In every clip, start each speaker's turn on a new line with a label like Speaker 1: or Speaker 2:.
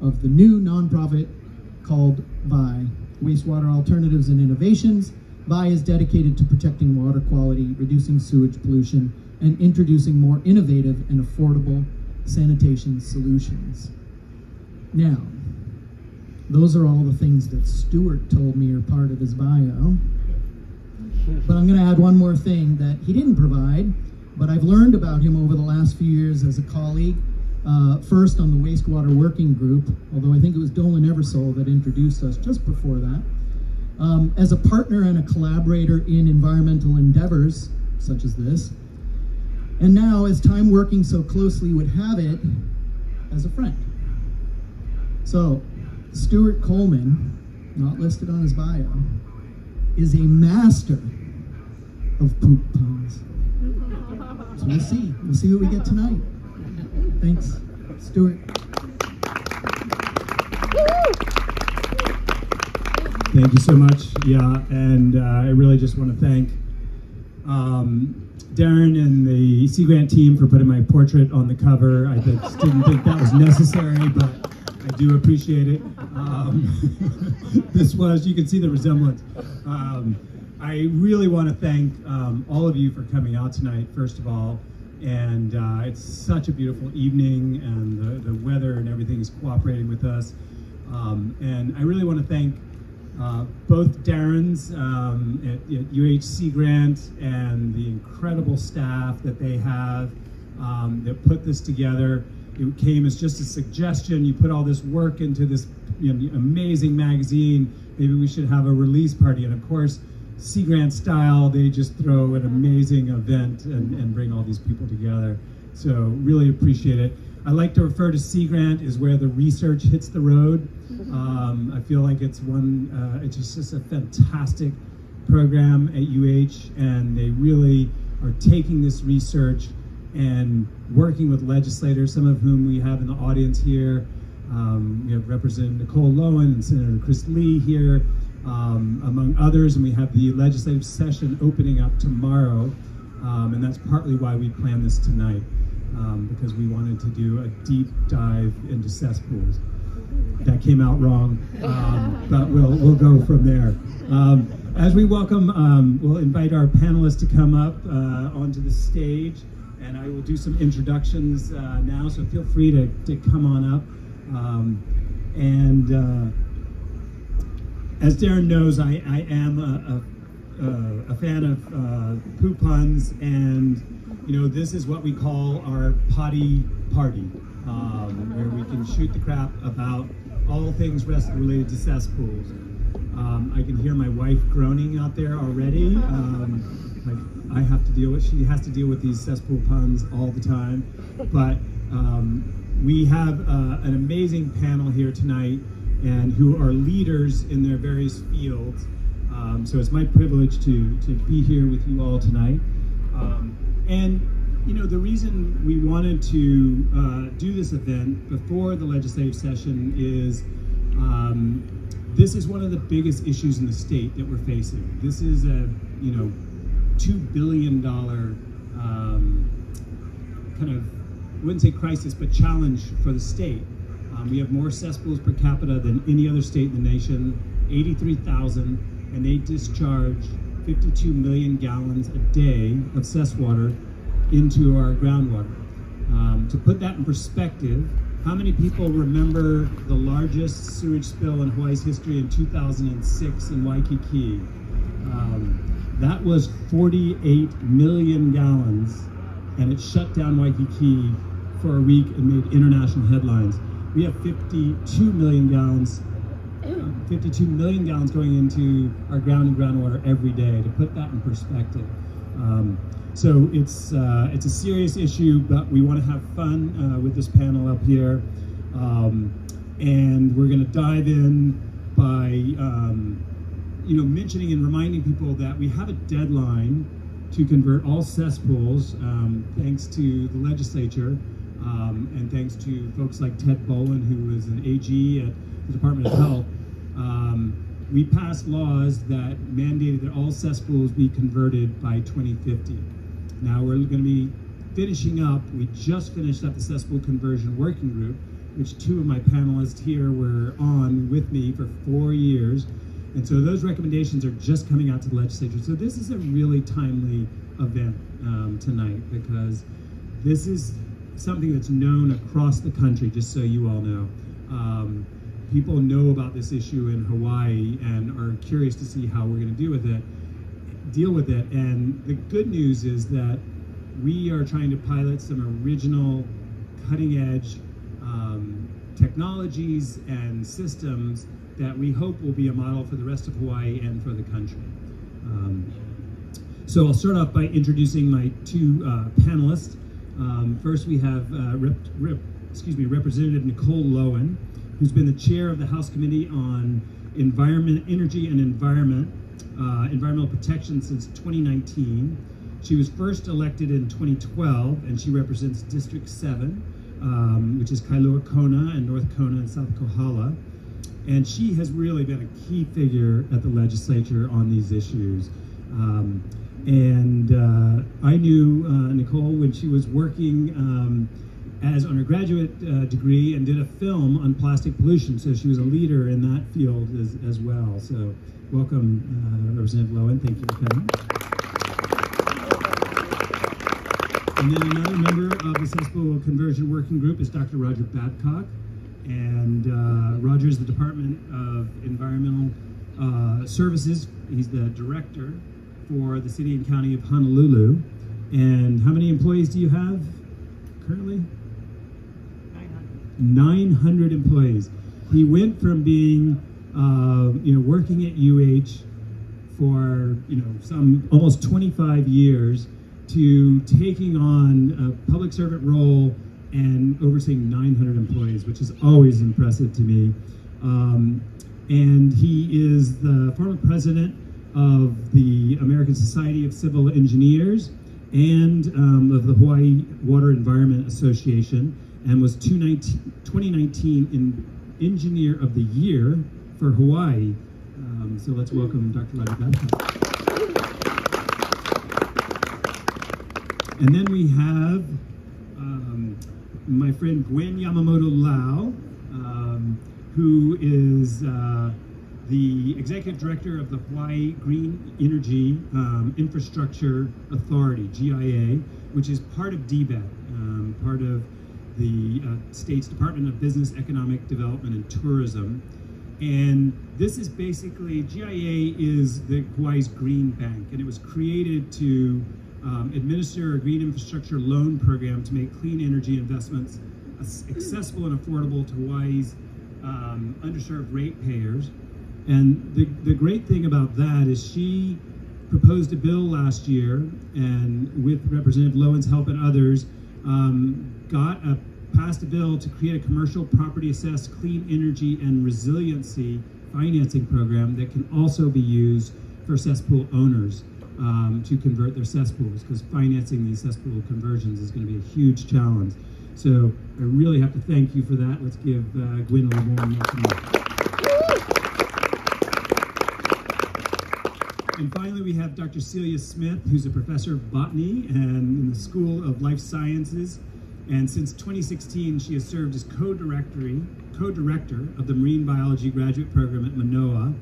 Speaker 1: of the new nonprofit called VI, Wastewater Alternatives and Innovations. VI is dedicated to protecting water quality, reducing sewage pollution, and introducing more innovative and affordable sanitation solutions. Now, those are all the things that Stuart told me are part of his bio. But I'm going to add one more thing that he didn't provide, but I've learned about him over the last few years as a colleague. First on the Wastewater Working Group, although I think it was Dolan Eversole that introduced us just before that. As a partner and a collaborator in environmental endeavors, such as this. And now, as time working so closely would have it, as a friend. So, Stuart Coleman, not listed on his bio, is a master of poop puns. So we'll see what we get tonight. Thanks, Stuart.
Speaker 2: Thank you so much. Yeah, and I really just want to thank Darren and the Sea Grant team for putting my portrait on the cover. I just didn't think that was necessary, but I do appreciate it. You can see the resemblance. I really want to thank all of you for coming out tonight, first of all. And it's such a beautiful evening, and the weather and everything is cooperating with us. And I really want to thank both Darren's at UH Sea Grant and the incredible staff that they have that put this together. It came as just a suggestion. You put all this work into this amazing magazine. Maybe we should have a release party. And of course, Sea Grant style, they just throw an amazing event and bring all these people together. So really appreciate it. I like to refer to Sea Grant as where the research hits the road. I feel like it's just a fantastic program at UH, and they really are taking this research and working with legislators, some of whom we have in the audience here. We have Representative Nicole Lowen and Senator Chris Lee here, among others, and we have the legislative session opening up tomorrow, and that's partly why we planned this tonight, because we wanted to do a deep dive into cesspools. That came out wrong, but we'll go from there. As we welcome, we'll invite our panelists to come up onto the stage, and I will do some introductions now, so feel free to come on up. As Darren knows, I am a fan of poop puns, and this is what we call our potty party, where we can shoot the crap about all things related to cesspools. I can hear my wife groaning out there already. She has to deal with these cesspool puns all the time. But we have an amazing panel here tonight, and who are leaders in their various fields. So it's my privilege to be here with you all tonight. The reason we wanted to do this event before the legislative session is this is one of the biggest issues in the state that we're facing. This is a $2 billion kind of, I wouldn't say crisis, but challenge for the state. We have more cesspools per capita than any other state in the nation, 83,000, and they discharge 52 million gallons a day of cesswater into our groundwater. To put that in perspective, how many people remember the largest sewage spill in Hawaii's history in 2006 in Waikiki? That was 48 million gallons, and it shut down Waikiki for a week and made international headlines. We have 52 million gallons going into our ground and groundwater every day, to put that in perspective. So it's a serious issue, but we want to have fun with this panel up here. And we're going to dive in by mentioning and reminding people that we have a deadline to convert all cesspools, thanks to the legislature, and thanks to folks like Ted Bowen, who was an AG at the Department of Health. We passed laws that mandated that all cesspools be converted by 2050. Now we're going to be finishing up, we just finished up the cesspool conversion working group, which two of my panelists here were on with me for 4 years. And so those recommendations are just coming out to the legislature. So this is a really timely event tonight, because this is something that's known across the country, just so you all know. People know about this issue in Hawaii and are curious to see how we're going to deal with it. And the good news is that we are trying to pilot some original cutting-edge technologies and systems that we hope will be a model for the rest of Hawaii and for the country. So I'll start off by introducing my two panelists. First, we have Representative Nicole Lowen, who's been the chair of the House Committee on Environment, Energy and Environmental Protection since 2019. She was first elected in 2012, and she represents District 7, which is Kailua Kona and North Kona and South Kohala. And she has really been a key figure at the legislature on these issues. I knew Nicole when she was working as undergraduate degree and did a film on plastic pollution. So she was a leader in that field as well. So welcome, Representative Lowen. Thank you for coming. And then another member of the cesspool conversion working group is Dr. Roger Babcock. And Roger is the Department of Environmental Services. He's the director for the City and County of Honolulu. And how many employees do you have currently? 900 employees. He went from being, working at UH for, some almost 25 years to taking on a public servant role and overseeing 900 employees, which is always impressive to me. And he is the former president of the American Society of Civil Engineers and of the Hawaii Water Environment Association, and was 2019 Engineer of the Year for Hawaii. So let's welcome Dr. Roger Babcock. And then we have my friend Gwen Yamamoto Lau, who is the Executive Director of the Hawaiʻi Green Infrastructure Authority, GIA, which is part of Dept, part of the state's Department of Business, Economic Development and Tourism. And this is basically, GIA is the Hawaii's Green Bank, and it was created to administer a green infrastructure loan program to make clean energy investments accessible and affordable to Hawaii's underserved ratepayers. And the great thing about that is she proposed a bill last year, and with Representative Lowen's help and others, passed a bill to create a commercial property assessed clean energy and resiliency financing program that can also be used for cesspool owners to convert their cesspools, because financing these cesspool conversions is going to be a huge challenge. So I really have to thank you for that. Let's give Gwen a little more. And finally, we have Dr. Celia Smith, who's a professor of botany and in the School of Life Sciences. And since 2016, she has served as co-director of the Marine Biology Graduate Program at Manoa.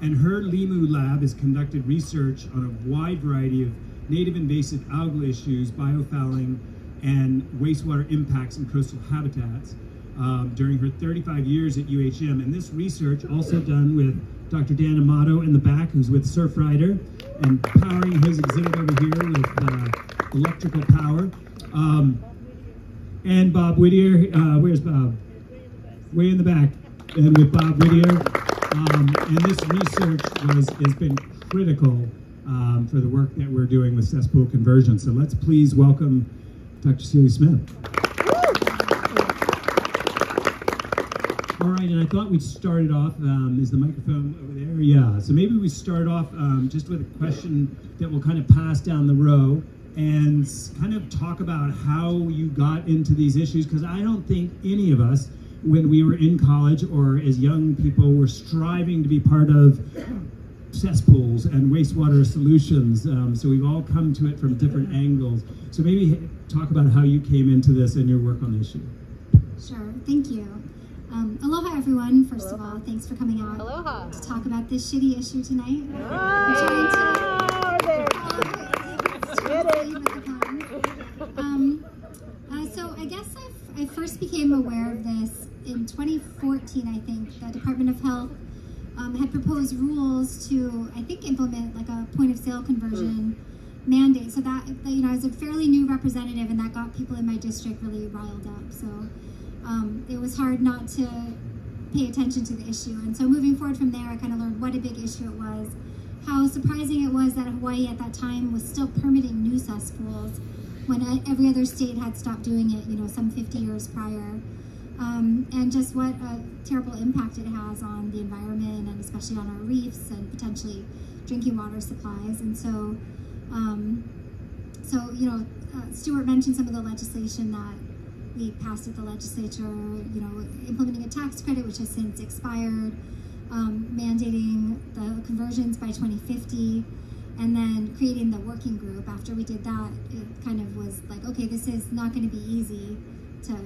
Speaker 2: And her LIMU lab has conducted research on a wide variety of native invasive algal issues, biofouling, and wastewater impacts in coastal habitats during her 35 years at UHM. And this research, also done with Dr. Dan Amato in the back, who's with Surfrider, and powering his exhibit over here with electrical power. And Bob Whittier, where's Bob? Way in the back. And with Bob Whittier. And this research has been critical for the work that we're doing with cesspool conversion. So let's please welcome Dr. Celia Smith. All right, and I thought we'd start it off, is the microphone over there? Yeah, so maybe we start off just with a question that will kind of pass down the row and kind of talk about how you got into these issues, because I don't think any of us, when we were in college or as young people, were striving to be part of cesspools and wastewater solutions. So we've all come to it from different angles. So maybe talk about how you came into this and your work on the issue.
Speaker 3: Sure, thank you. Aloha everyone, first of all. Thanks for coming out
Speaker 4: Aloha.
Speaker 3: to talk about this shitty issue tonight. So I guess I first became aware of this in 2014, I think. The Department of Health had proposed rules to, I think, implement like a point of sale conversion mandate. So that, you know, I was a fairly new representative, and that got people in my district really riled up. So it was hard not to pay attention to the issue. And so moving forward from there, I kind of learned what a big issue it was, how surprising it was that Hawaii at that time was still permitting new cesspools when every other state had stopped doing it, you know, some 50 years prior. And just what a terrible impact it has on the environment, and especially on our reefs and potentially drinking water supplies. And so, you know, Stuart mentioned some of the legislation that we passed at the legislature, you know, implementing a tax credit, which has since expired, mandating the conversions by 2050, and then creating the working group. After we did that, it kind of was like, okay, this is not going to be easy to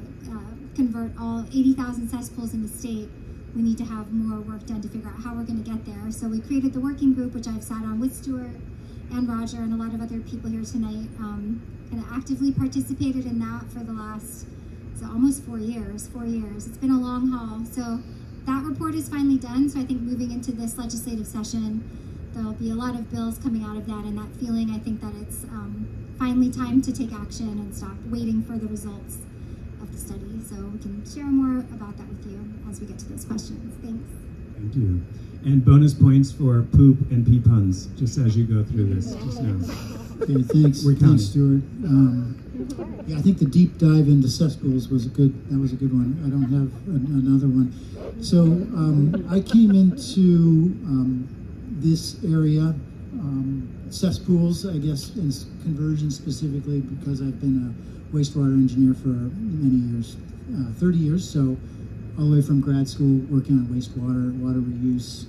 Speaker 3: convert all 80,000 cesspools in the state. We need to have more work done to figure out how we're going to get there. So we created the working group, which I've sat on with Stuart and Roger and a lot of other people here tonight, and actively participated in that for the last almost 4 years. 4 years. It's been a long haul. So that report is finally done. So I think moving into this legislative session, there'll be a lot of bills coming out of that, and that feeling, I think that it's finally time to take action and stop waiting for the results of the study. So we can share more about that with you as we get to those questions. Thanks.
Speaker 2: Thank you. And bonus points for poop and pee puns, just as you go through this. Just know.
Speaker 5: Okay, thanks. Thanks, Stuart. Yeah, I think the deep dive into cesspools was a good one. I don't have another one. So I came into this area, cesspools, I guess, in conversion specifically, because I've been a wastewater engineer for many years, 30 years, so all the way from grad school working on wastewater, water reuse,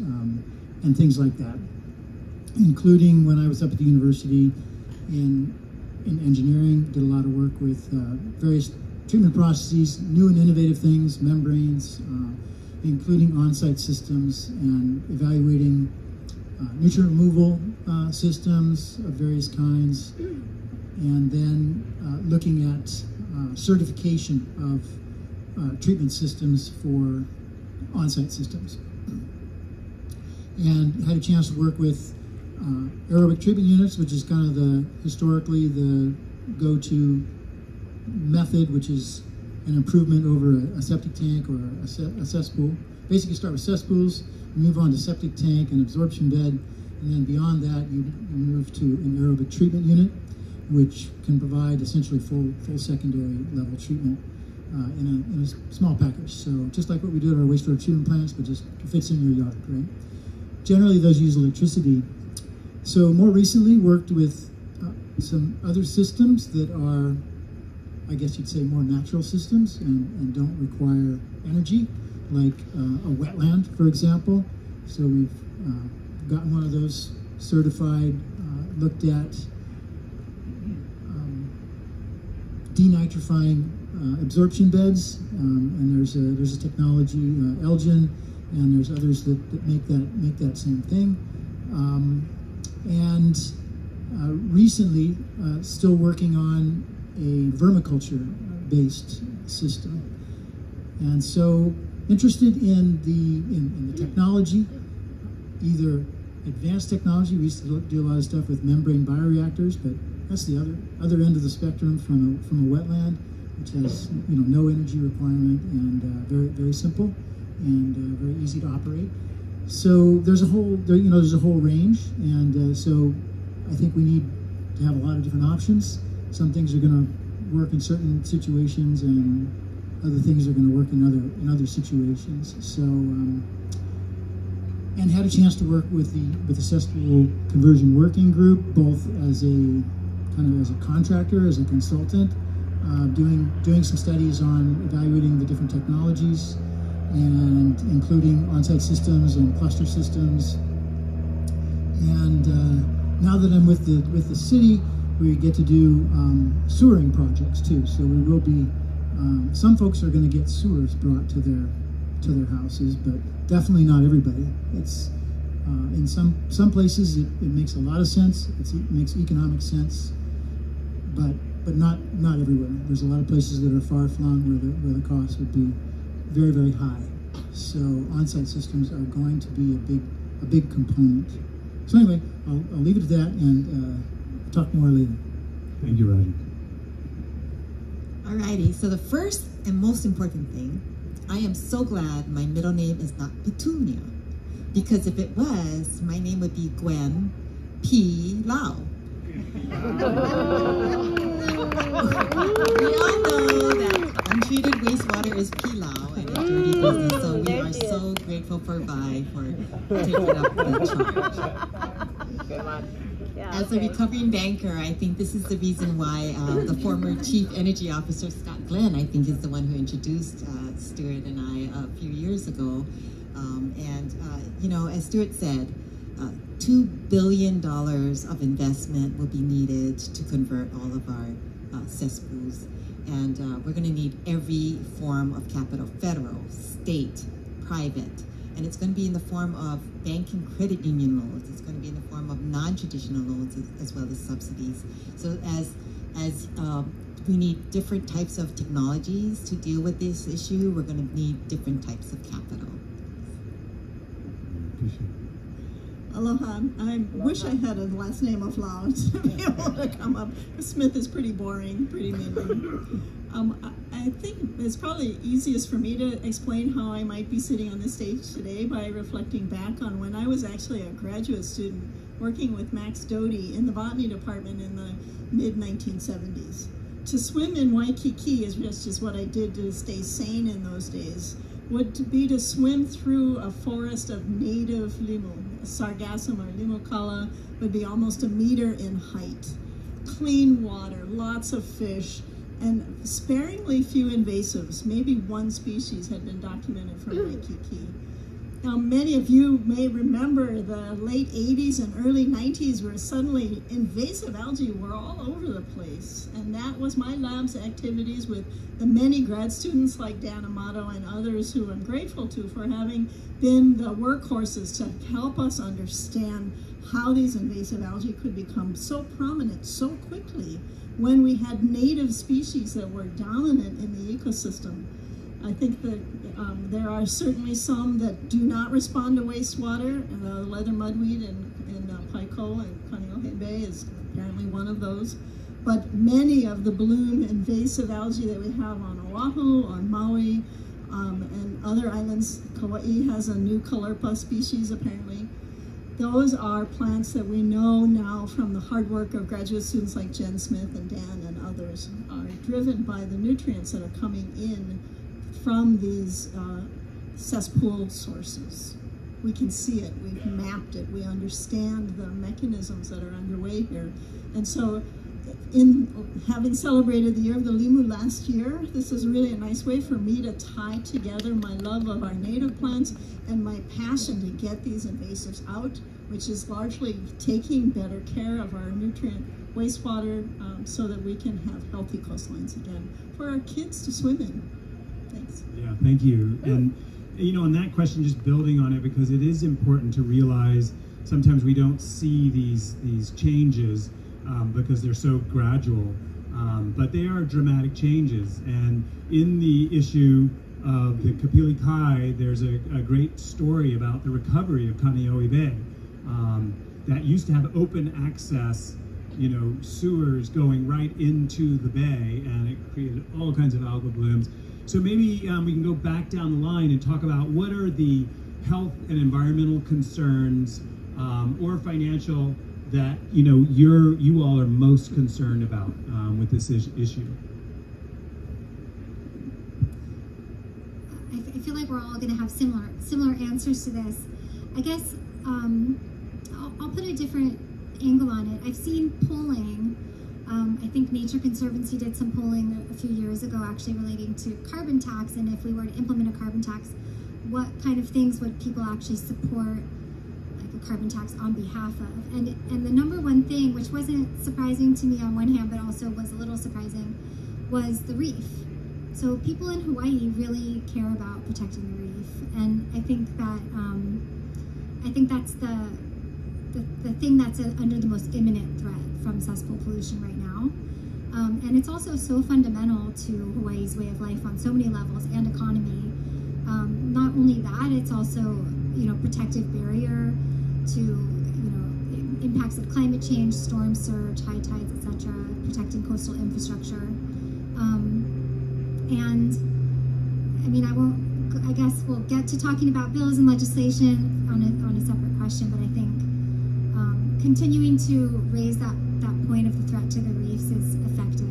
Speaker 5: and things like that, including when I was up at the university in engineering, did a lot of work with various treatment processes, new and innovative things, membranes, including on-site systems, and evaluating nutrient removal systems of various kinds, and then looking at certification of treatment systems for on-site systems. And had a chance to work with aerobic treatment units, which is kind of historically the go-to method, which is an improvement over a septic tank or a cesspool. Basically start with cesspools, move on to septic tank and absorption bed, and then beyond that you move to an aerobic treatment unit, which can provide essentially full secondary level treatment in a small package. So just like what we do at our wastewater treatment plants, but just fits in your yard, right? Generally those use electricity. So more recently worked with some other systems that are, I guess you'd say, more natural systems and don't require energy, like a wetland, for example. So we've gotten one of those certified, looked at denitrifying absorption beds, and there's a technology, Elgin, and there's others that make that same thing. And recently, still working on a vermiculture-based system. And so interested in the technology, either advanced technology. We used to do a lot of stuff with membrane bioreactors, but that's the other end of the spectrum from a wetland, which has no energy requirement and very simple and very easy to operate. So there's a whole range, and so I think we need to have a lot of different options. Some things are going to work in certain situations, and other things are going to work in other situations. So, and had a chance to work with the cesspool conversion working group, both as a contractor, as a consultant, doing some studies on evaluating the different technologies, and including on-site systems and cluster systems. And now that I'm with the city, we get to do sewering projects too. So we will be Some folks are going to get sewers brought to their houses, but definitely not everybody. It's in some places it makes a lot of sense. It makes economic sense, but not everywhere. There's a lot of places that are far flung where the cost would be very, very high. So on-site systems are going to be a big component. So anyway, I'll leave it at that and talk more later.
Speaker 2: Thank you, Roger.
Speaker 4: Alrighty, so the first and most important thing, I am so glad my middle name is not Petunia, because if it was, my name would be Gwen P. Lau. We all know that untreated wastewater is P. Lau and a dirty business, so we are so grateful for Vi for taking up the charge.
Speaker 6: Good one. Yeah,
Speaker 4: As a recovering banker, I think this is the reason why the former Chief Energy Officer, Scott Glenn, I think is the one who introduced Stuart and I a few years ago. You know, as Stuart said, $2 billion of investment will be needed to convert all of our cesspools. And we're going to need every form of capital, federal, state, private. And it's going to be in the form of bank and credit union loans. It's going to be in the form of non-traditional loans as well as subsidies. So as we need different types of technologies to deal with this issue, we're going to need different types of capital.
Speaker 7: Aloha. I wish I had a last name of Lau to be able to come up. Smith is pretty boring, pretty mean. I think it's probably easiest for me to explain how I might be sitting on this stage today by reflecting back on when I was actually a graduate student working with Max Doty in the Botany department in the mid-1970s. To swim in Waikiki is just what I did to stay sane in those days. Would be to swim through a forest of native limu. Sargassum or limukala would be almost 1 meter in height. Clean water, lots of fish, and sparingly few invasives. Maybe one species had been documented from Waikiki. Now, many of you may remember the late 80s and early 90s where suddenly invasive algae were all over the place. And that was my lab's activities with the many grad students like Dan Amato and others who I'm grateful to for having been the workhorses to help us understand how these invasive algae could become so prominent so quickly when we had native species that were dominant in the ecosystem. I think that there are certainly some that do not respond to wastewater. The leather mudweed in Paiko and Kaneohe Bay is apparently one of those. But many of the bloom invasive algae that we have on Oahu, on Maui, and other islands, Kauai has a new Caulerpa species apparently. Those are plants that we know now from the hard work of graduate students like Jen Smith and Dan and others are driven by the nutrients that are coming in from these cesspool sources. We can see it, we've mapped it, we understand the mechanisms that are underway here. And so in having celebrated the Year of the Limu last year, this is really a nice way for me to tie together my love of our native plants and my passion to get these invasives out, which is largely taking better care of our nutrient wastewater so that we can have healthy coastlines again for our kids to swim in. Thanks.
Speaker 2: Yeah, thank you. And you know, on that question, just building on it, because it is important to realize sometimes we don't see these changes because they're so gradual, but they are dramatic changes. And in the issue of the Kapili Kai, there's a great story about the recovery of Kaneohe Bay that used to have open access, you know, sewers going right into the bay, and it created all kinds of algal blooms. So maybe we can go back down the line and talk about what are the health and environmental concerns or financial that you all are most concerned about with this issue.
Speaker 3: I feel like we're all going to have similar answers to this. I guess I'll put a different angle on it. I've seen polling. I think Nature Conservancy did some polling a few years ago actually relating to carbon tax, and if we were to implement a carbon tax, what kind of things would people actually support like a carbon tax on behalf of? And the number one thing, which wasn't surprising to me on one hand, but also was a little surprising, was the reef. So people in Hawaii really care about protecting the reef, and I think that's the thing that's under the most imminent threat from cesspool pollution right now. And it's also so fundamental to Hawaii's way of life on so many levels and economy. Not only that, it's also, protective barrier to, impacts of climate change, storm surge, high tides, etc., protecting coastal infrastructure. And I mean, I guess we'll get to talking about bills and legislation on a separate question, but I think continuing to raise that point of the threat to the reefs is effective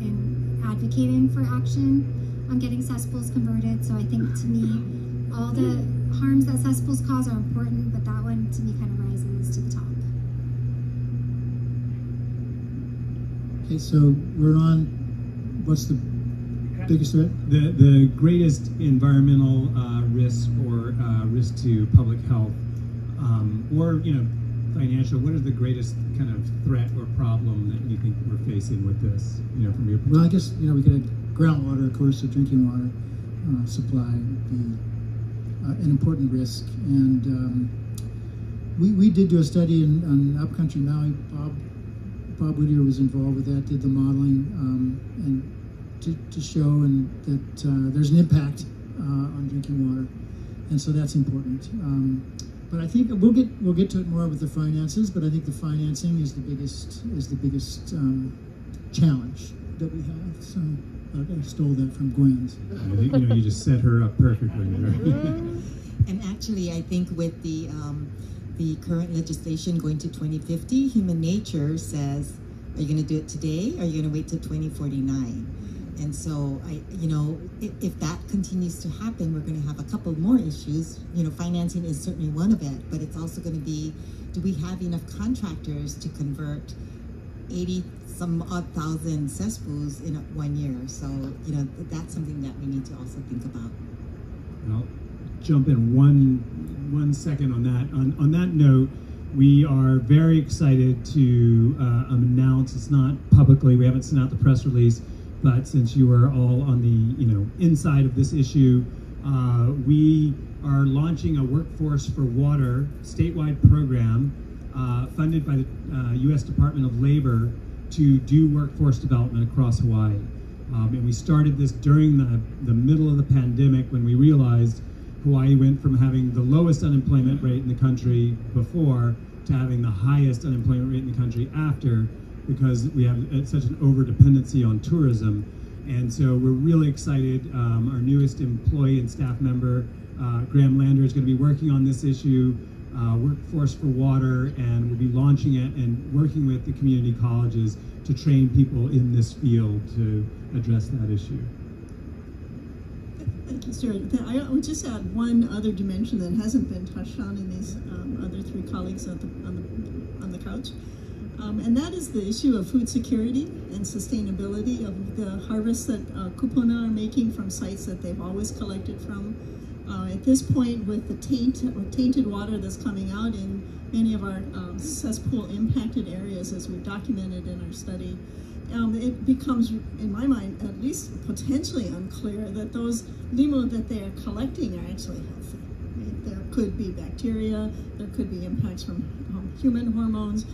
Speaker 3: in advocating for action on getting cesspools converted. So I think, to me, all the harms that cesspools cause are important, but that one, to me, kind of rises to the top.
Speaker 5: Okay, so we're on, what's the biggest threat?
Speaker 2: The greatest environmental risk or risk to public health, or financial. What is the greatest kind of threat or problem that you think we're facing with this? From your perspective?
Speaker 5: Well, I guess we could have groundwater, of course, the drinking water supply would be an important risk. And we did do a study on upcountry Maui. Bob Whittier was involved with that, did the modeling, and to show that there's an impact on drinking water, and so that's important. But I think we'll get to it more with the finances. But I think the financing is the biggest challenge that we have. So I stole that from Gwen's.
Speaker 2: I think you just set her up perfectly, right?
Speaker 4: And actually, I think with the current legislation going to 2050, human nature says, are you going to do it today? Or are you going to wait till 2049? And so, if that continues to happen, we're going to have a couple more issues. Financing is certainly one of it, but it's also going to be, do we have enough contractors to convert 80-some-odd-thousand cesspools in 1 year? So, that's something that we need to also think about.
Speaker 2: I'll jump in one second on that. On that note, we are very excited to announce, it's not publicly, we haven't sent out the press release, but since you are all on the inside of this issue, we are launching a Workforce for Water statewide program funded by the U.S. Department of Labor to do workforce development across Hawaii. And we started this during the middle of the pandemic, when we realized Hawaii went from having the lowest unemployment rate in the country before to having the highest unemployment rate in the country after, because we have such an over-dependency on tourism. And so we're really excited. Our newest employee and staff member, Graham Lander, is going to be working on this issue, Workforce for Water, and we'll be launching it and working with the community colleges to train people in this field to address that issue.
Speaker 7: Thank you, Stuart. I would just add one other dimension that hasn't been touched on in these other three colleagues on the couch. And that is the issue of food security and sustainability of the harvests that kupuna are making from sites that they've always collected from. At this point, with the tainted water that's coming out in many of our cesspool impacted areas, as we've documented in our study, it becomes, in my mind, at least potentially unclear that those limu that they are collecting are actually healthy. Right? There could be bacteria, there could be impacts from human hormones,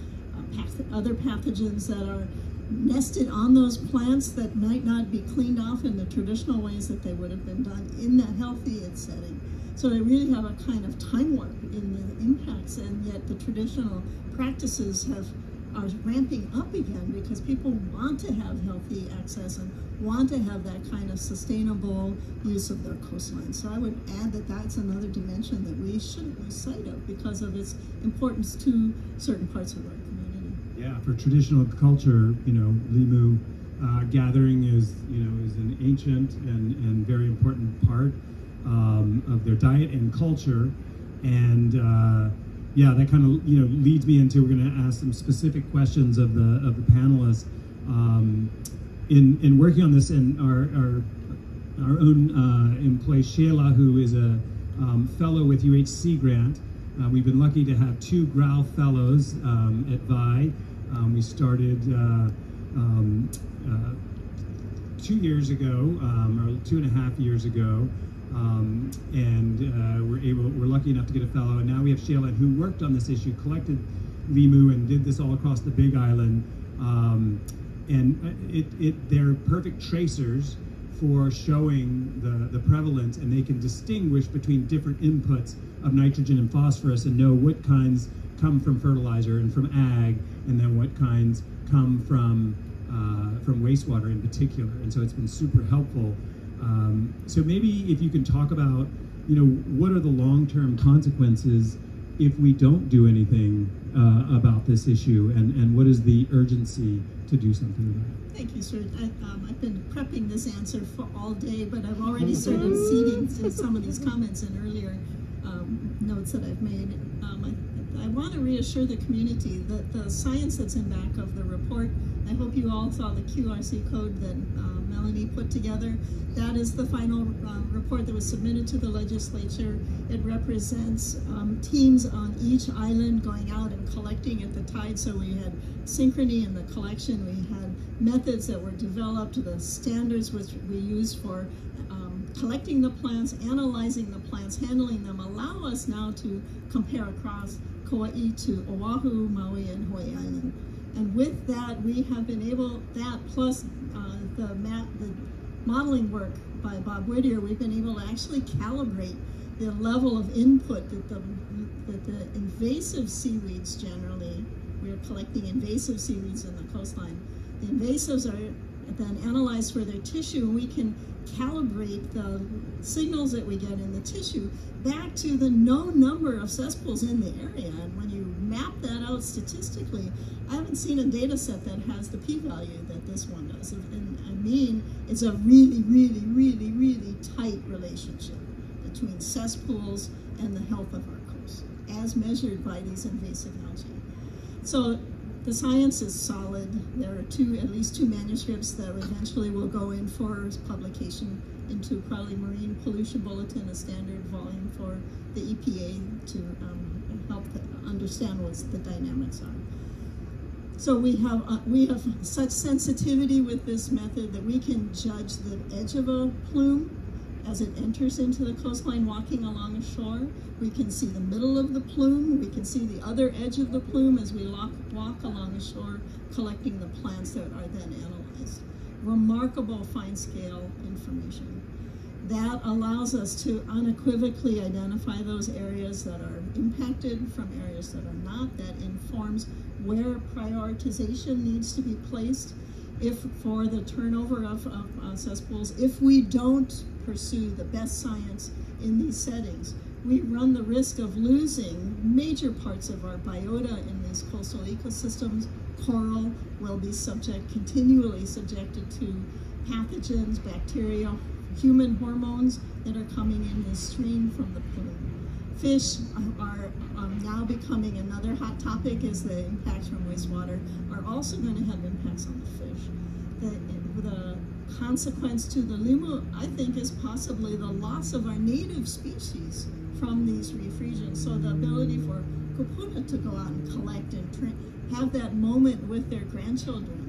Speaker 7: other pathogens that are nested on those plants that might not be cleaned off in the traditional ways that they would have been done in that healthy setting. So they really have a kind of time warp in the impacts, and yet the traditional practices are ramping up again because people want to have healthy access and want to have that kind of sustainable use of their coastline. So I would add that that's another dimension that we shouldn't lose sight of because of its importance to certain parts of our community.
Speaker 2: Yeah, for traditional culture, limu gathering is an ancient and very important part of their diet and culture, and yeah, that kind of leads me into, we're going to ask some specific questions of the panelists. In working on this, and our own employee Sheila, who is a fellow with UH grant, we've been lucky to have 2 GROW fellows at VI. We started 2 years ago, or 2.5 years ago, and we're lucky enough to get a fellow. And now we have Sheila, who worked on this issue, collected limu, and did this all across the Big Island. They're perfect tracers for showing the prevalence, and they can distinguish between different inputs of nitrogen and phosphorus and know what kinds come from fertilizer and from ag, and then what kinds come from wastewater in particular. And so it's been super helpful. So maybe if you can talk about, what are the long-term consequences if we don't do anything about this issue, and what is the urgency to do something about it?
Speaker 7: Thank you, sir. I've been prepping this answer for all day, but I've already started seeding some of these comments in earlier notes that I've made. I want to reassure the community that the science that's in back of the report, I hope you all saw the QRC code that Melanie put together. That is the final report that was submitted to the legislature. It represents teams on each island going out and collecting at the tide. So we had synchrony in the collection. We had methods that were developed, the standards which we used for collecting the plants, analyzing the plants, handling them, allow us now to compare across Kauai to Oahu, Maui, and Hawaii Island. And with that, we have been able, that plus the modeling work by Bob Whittier, we've been able to actually calibrate the level of input that the invasive seaweeds generally, we are collecting invasive seaweeds in the coastline. The invasives are then analyzed for their tissue, and we can calibrate the signals that we get in the tissue back to the known number of cesspools in the area. And when you map that out statistically, I haven't seen a data set that has the p-value that this one does. And I mean, it's a really, really, really, really tight relationship between cesspools and the health of our coast, as measured by these invasive algae. So the science is solid. There are at least two manuscripts that eventually will go in for publication into probably Marine Pollution Bulletin, a standard volume for the EPA to help understand what the dynamics are. So we have such sensitivity with this method that we can judge the edge of a plume as it enters into the coastline walking along a shore. We can see the middle of the plume. We can see the other edge of the plume as we walk along the shore, collecting the plants that are then analyzed. Remarkable fine-scale information. That allows us to unequivocally identify those areas that are impacted from areas that are not. That informs where prioritization needs to be placed for the turnover of cesspools. If we don't pursue the best science in these settings, we run the risk of losing major parts of our biota in these coastal ecosystems. Coral will be continually subjected to pathogens, bacteria, human hormones that are coming in this stream from the plume. Fish are now becoming another hot topic, as the impacts from wastewater are also going to have impacts on the fish. The consequence to the limu, I think, is possibly the loss of our native species from these reef regions. So the ability for kupuna to go out and collect and have that moment with their grandchildren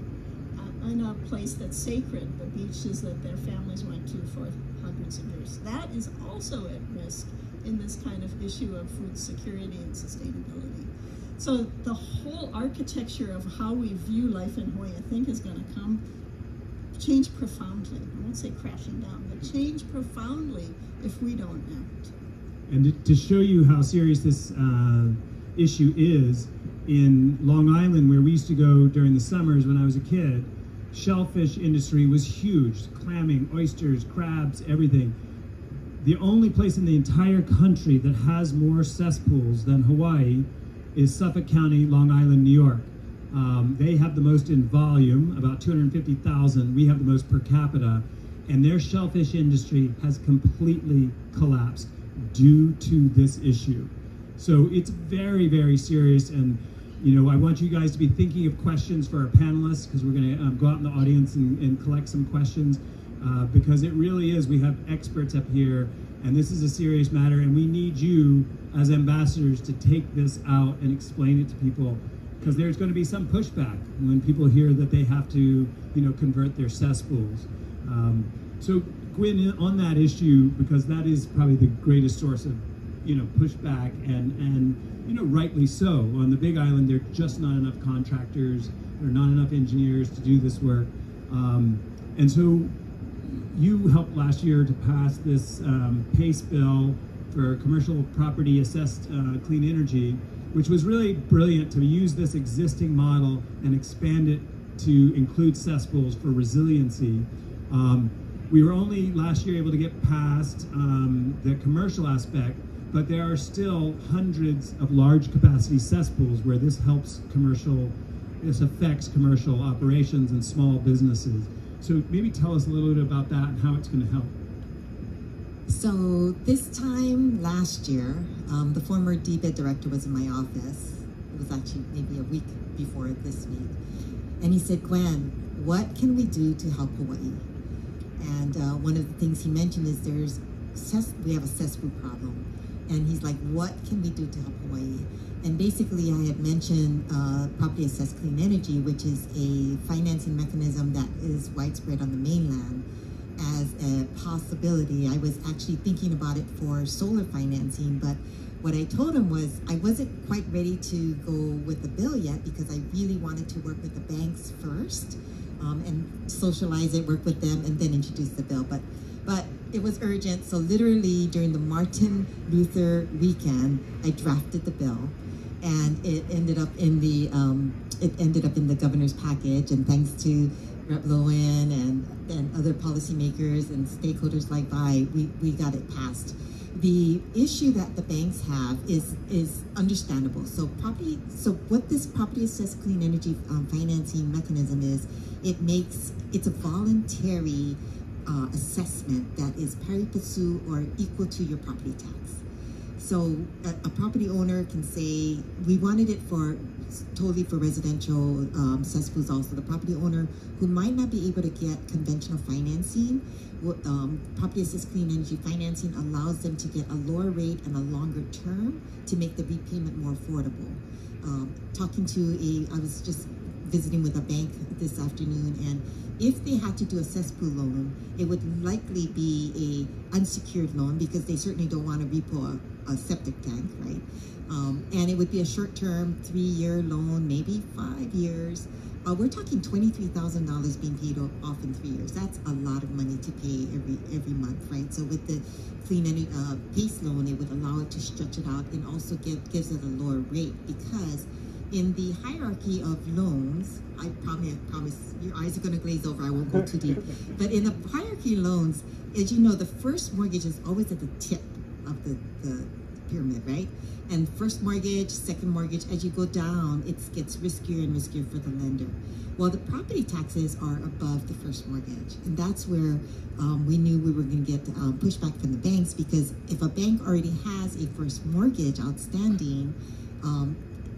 Speaker 7: in a place that's sacred, the beaches that their families went to for hundreds of years. That is also at risk in this kind of issue of food security and sustainability. So the whole architecture of how we view life in Hawaii, I think, is going to change profoundly. I won't say crashing down, but change profoundly if we don't act.
Speaker 2: And to show you how serious this issue is, in Long Island, where we used to go during the summers when I was a kid, shellfish industry was huge. Clamming, oysters, crabs, everything. The only place in the entire country that has more cesspools than Hawaii is Suffolk County, Long Island, New York. They have the most in volume, about 250,000. We have the most per capita. And their shellfish industry has completely collapsed due to this issue. So it's very, very serious. And I want you guys to be thinking of questions for our panelists, because we're going to go out in the audience and collect some questions, because it really is. We have experts up here, and this is a serious matter, and we need you as ambassadors to take this out and explain it to people, because there's going to be some pushback when people hear that they have to, convert their cesspools. So Gwen, on that issue, because that is probably the greatest source of, pushback, and rightly so. On the Big Island, there are just not enough contractors, there are not enough engineers to do this work. And so you helped last year to pass this PACE bill for commercial property assessed clean energy, which was really brilliant to use this existing model and expand it to include cesspools for resiliency. We were only last year able to get past the commercial aspect, but there are still hundreds of large capacity cesspools where this affects commercial operations and small businesses. So maybe tell us a little bit about that and how it's going to help.
Speaker 4: So this time last year, the former Dept director was in my office. It was actually maybe a week before this week. And he said, Gwen, what can we do to help Hawaii? And one of the things he mentioned is we have a cesspool problem. And he's like, what can we do to help Hawaii? And basically I had mentioned property assessed clean energy, which is a financing mechanism that is widespread on the mainland as a possibility. I was actually thinking about it for solar financing, but what I told him was I wasn't quite ready to go with the bill yet because I really wanted to work with the banks first and socialize it, work with them, and then introduce the bill. But it was urgent, so literally during the Martin Luther weekend, I drafted the bill, and it ended up in the governor's package. And thanks to Rep. Lowen and other policymakers and stakeholders like we got it passed. The issue that the banks have is understandable. So what this property assessed clean energy financing mechanism is, it's a voluntary assessment that is pari passu or equal to your property tax. So a property owner can say, we wanted it totally for residential cesspools also. The property owner who might not be able to get conventional financing, property assessed clean energy financing allows them to get a lower rate and a longer term to make the repayment more affordable. I was just visiting with a bank this afternoon, and if they had to do a cesspool loan, it would likely be a unsecured loan because they certainly don't want to repo a septic tank, right? And it would be a short-term 3-year loan, maybe 5 years. We're talking $23,000 being paid off in 3 years. That's a lot of money to pay every month, right? So with the clean energy PACE loan, it would allow it to stretch it out and also gives it a lower rate, because in the hierarchy of loans, I promise your eyes are going to glaze over, I won't go too deep, but in the hierarchy of loans, as you know, the first mortgage is always at the tip of the pyramid, right? And first mortgage, second mortgage, as you go down, it gets riskier and riskier for the lender. Well, the property taxes are above the first mortgage, and that's where we knew we were going to get pushback from the banks, because if a bank already has a first mortgage outstanding,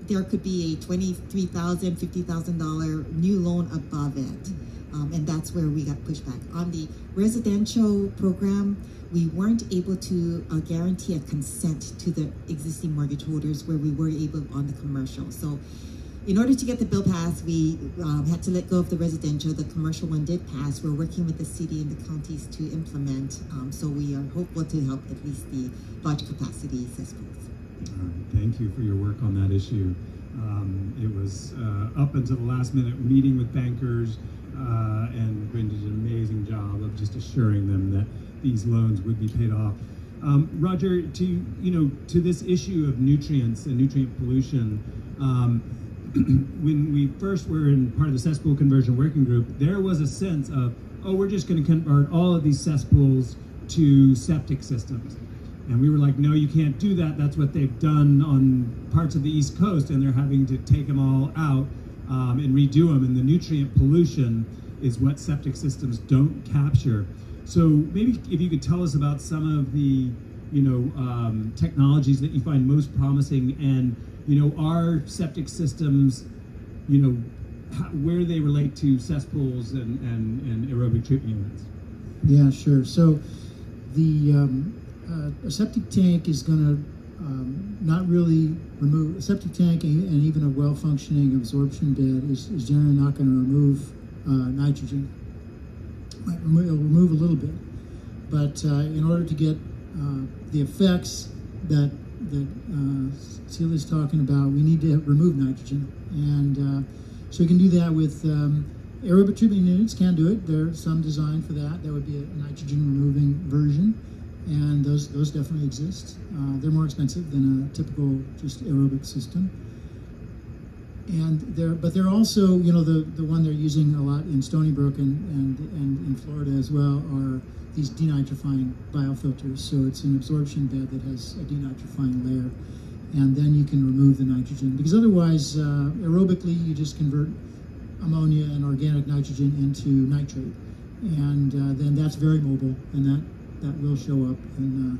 Speaker 4: there could be a $23,000, $50,000 new loan above it. And that's where we got pushback. On the residential program, we weren't able to guarantee a consent to the existing mortgage holders where we were able on the commercial. So in order to get the bill passed, we had to let go of the residential. The commercial one did pass. We're working with the city and the counties to implement. So we are hopeful to help at least the large capacity cesspools.
Speaker 2: Thank you for your work on that issue. It was up until the last minute meeting with bankers, and Gwen did an amazing job of just assuring them that these loans would be paid off. Roger, to this issue of nutrients and nutrient pollution, when we first were in part of the cesspool conversion working group, there was a sense of, oh, we're just going to convert all of these cesspools to septic systems. And we were like, no, you can't do that. That's what they've done on parts of the East Coast, and they're having to take them all out and redo them. And the nutrient pollution is what septic systems don't capture. So maybe if you could tell us about some of the, technologies that you find most promising, and are septic systems, where they relate to cesspools and aerobic treatment units.
Speaker 5: Yeah, sure. So the a septic tank is going to not really remove a septic tank, and even a well-functioning absorption bed is generally not going to remove nitrogen. it'll remove a little bit. But in order to get the effects that Celia's talking about, we need to remove nitrogen. And so we can do that with aerobic treatment units can do it. There's some designed for that. That would be a nitrogen removing version. And those definitely exist. They're more expensive than a typical just aerobic system. And they're also, you know, the one they're using a lot in Stony Brook and in Florida as well are these denitrifying biofilters. So it's an absorption bed that has a denitrifying layer, and then you can remove the nitrogen, because otherwise aerobically you just convert ammonia and organic nitrogen into nitrate, and then that's very mobile, and that will show up in,